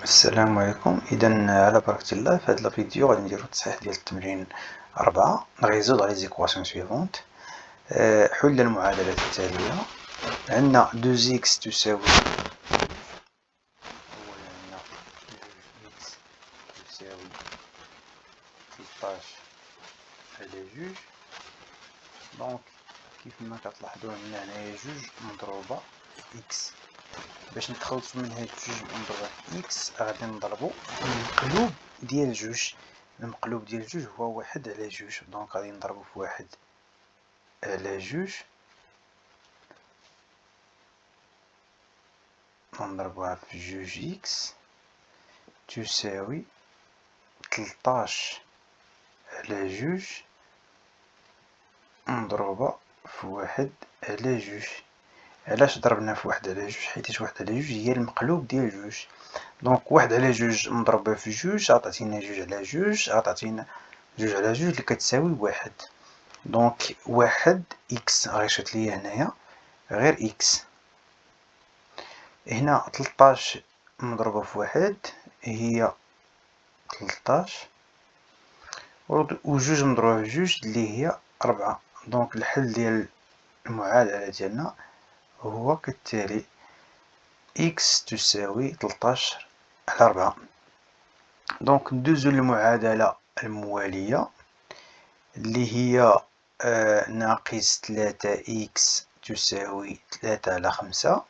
السلام عليكم. اذا على بركه الله في هذا الفيديو غادي نديرو التصحيح ديال التمرين 4 نغيزودغ لي زيكواسيون سويفونت. حل المعادلات التاليه. عندنا 2x تساوي اولا عندنا 2x تساوي 13 على 2. دونك كيف ما كتلاحظوا عندنا هنايا 2 مضروبه في x. باش نتخلصوا من هاد 2 مضروبه في x غادي نضربو المقلوب ديال 2. المقلوب ديال 2 هو 1 على 2. دونك غادي نضربو في 1 على 2 نضربوها في 2x تساوي 13 على 2 مضروبة في 1 على 2. علاش ضربنا في 1 على 2؟ حيت 1 على 2 هي المقلوب ديال 2. دونك 1 على 2 مضروبة في 2 غتعطينا 2 على 2 غتعطينا 2 على 2 اللي كتساوي 1. دونك 1 x غيشط ليا هنايا غير x. هنا 13 مضروبة في 1 هي 13 و 2 مضروبة في 2 اللي هي 4. دونك الحل ديال المعادلة ديالنا هو كالتالي: x تساوي 13 على 4. دونك ندوزو للمعادلة الموالية اللي هي ناقص 3 x تساوي 3 على 5.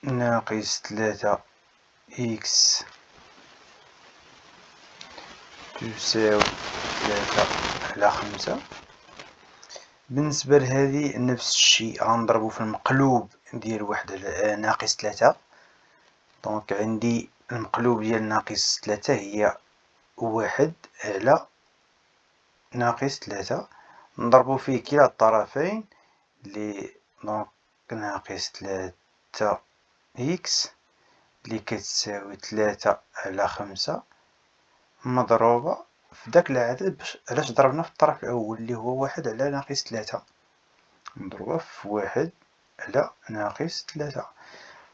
ناقص 3 x تساوي 3 على 5. بالنسبة لهذه نفس الشيء غنضربو في المقلوب ديال 1 على ناقص 3. دونك عندي المقلوب ديال ناقص 3 هي 1 على ناقص 3. نضربو فيه كلا الطرفين اللي دونك ناقص 3 x اللي كتساوي 3 على 5 مضروبة في داك العدد. علاش ضربنا في الطرف الأول اللي هو 1 على ناقص 3 مضروبة في 1 على ناقص 3.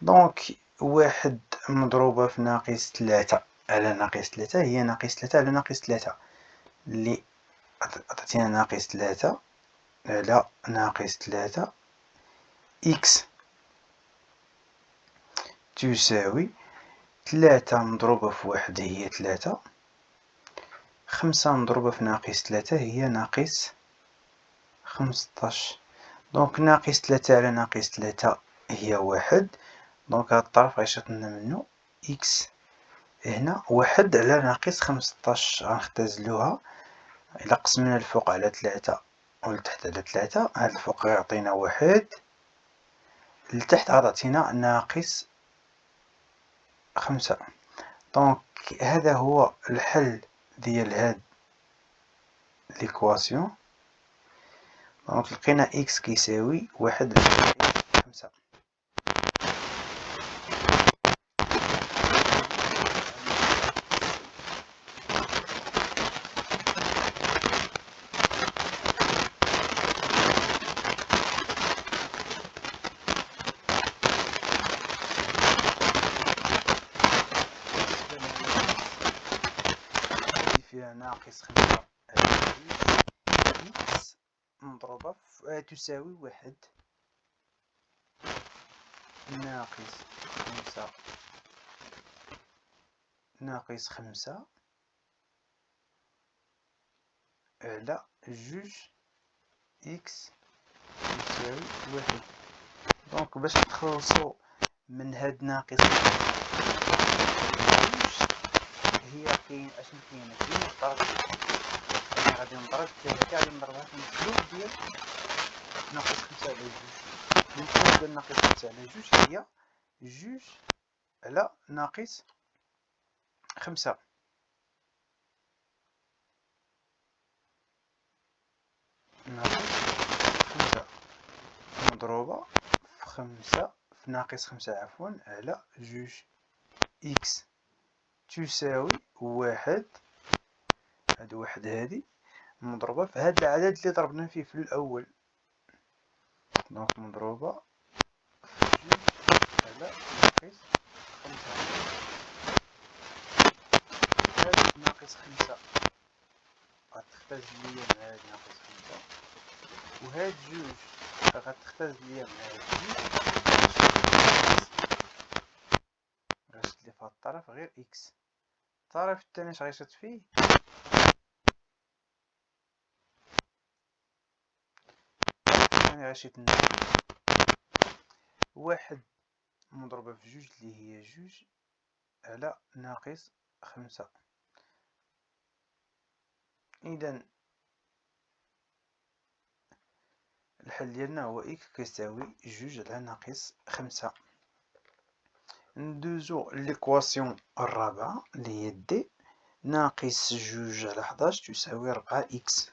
دونك 1 مضروبة في ناقص 3 على ناقص 3 هي ناقص 3 على ناقص 3 اللي عطاتينا ناقص 3 على ناقص 3 x تساوي 3 مضروبة في 1 هي 3. 5 مضروبة في ناقص 3 هي ناقص 15. دونك ناقص 3 على ناقص 3 هي 1. دونك هاد الطرف غيشطلنا منو x. هنا 1 على ناقص 15 غنختزلوها. إلا قسمنا الفوق على 3 والتحت على 3 هاد الفوق غيعطينا 1، التحت غتعطينا ناقص 5. دونك هذا هو الحل ديال هاد ليكواسيون. دونك لقينا x كيساوي 1 على ناقص 5. فيها ناقص 5 x مضروبة في تساوي 1 ناقص 5 ناقص 5 على 2 x يساوي 1. دونك باش نتخلصو من هاد ناقص هي كاين اشنو كاين الطرف. انا غادي نضرب 3 غادي نضربها في المقلوب ديال ناقص 5 على 2. المقلوب ديال ناقص 5 على 2 هي 2 على ناقص 5. ناقص 5 مضروبة في 5 في ناقص 5 عفوا على 2 x تساوي 1. هاد 1 هادي مضروبة في هذا العدد اللي ضربنا فيه في الأول. دونك مضروبة في جوج على ناقص خمسة. هاد ناقص خمسة غتختزل ليا مع هاد ناقص خمسة، وهاد جوج غتختزل ليا مع هاد جوج، غنشد لي في هاد الطرف غير إكس. الطرف التاني اش غيشد فيه؟ الثاني غيشد لنا واحد مضروبة في جوج اللي هي جوج على ناقص خمسة. إذا الحل ديالنا هو إكس كيساوي جوج على ناقص خمسة. ندوزو ليكواسيون الرابعة اللي هي دي ناقص جوج على حداش تساوي ربعة إكس.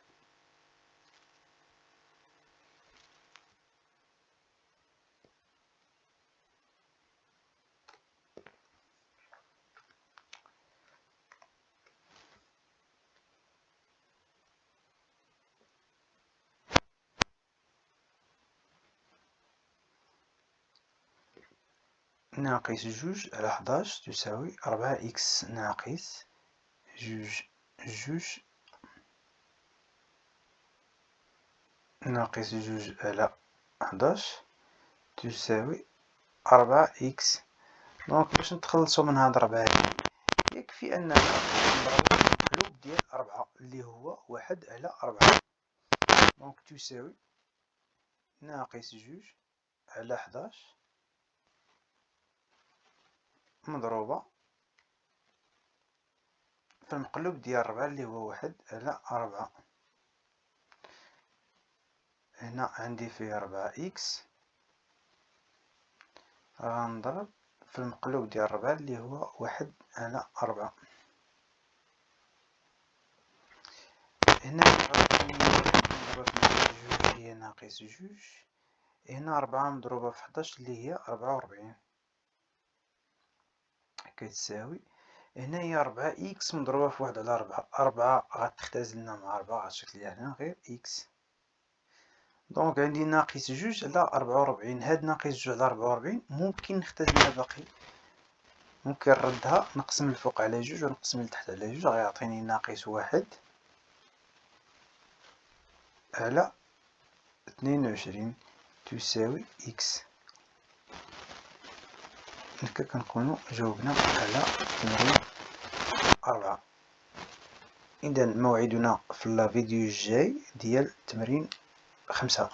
ناقص جوج على حداش تساوي ربعة إكس ناقص جوج ناقص جوج على حداش تساوي ربعة إكس. دونك باش نتخلصو من هاد ربعة يكفي أننا نضربو في المقلوب ديال ربعة اللي هو واحد على ربعة. دونك تساوي ناقص جوج على حداش مضروبة في المقلوب ديال ربعة اللي هو واحد على ربعة. هنا عندي فيه ربعة إكس غنضرب في المقلوب ديال ربعة اللي هو واحد على ربعة. هنا مضروبة في ناقص جوج هي ناقص جوج. هنا ربعة مضروبة في حداش اللي هي ربعة وربعين كتساوي. هنا هي ربعة إكس مضروبة في واحد على ربعة. ربعة غتختزلنا مع ربعة غتشكل ليها هنا غير إكس. دونك عندي ناقص جوج على ربعة وربعين. هاد ناقص جوج على ربعة وربعين ممكن نختزلها باقي، ممكن نردها نقسم الفوق على جوج ونقسم التحت على جوج غيعطيني ناقص واحد على 22 تساوي إكس. هكا كنكونو جاوبنا على تمرين 4. إذا موعدنا في الفيديو الجاي ديال تمرين 5.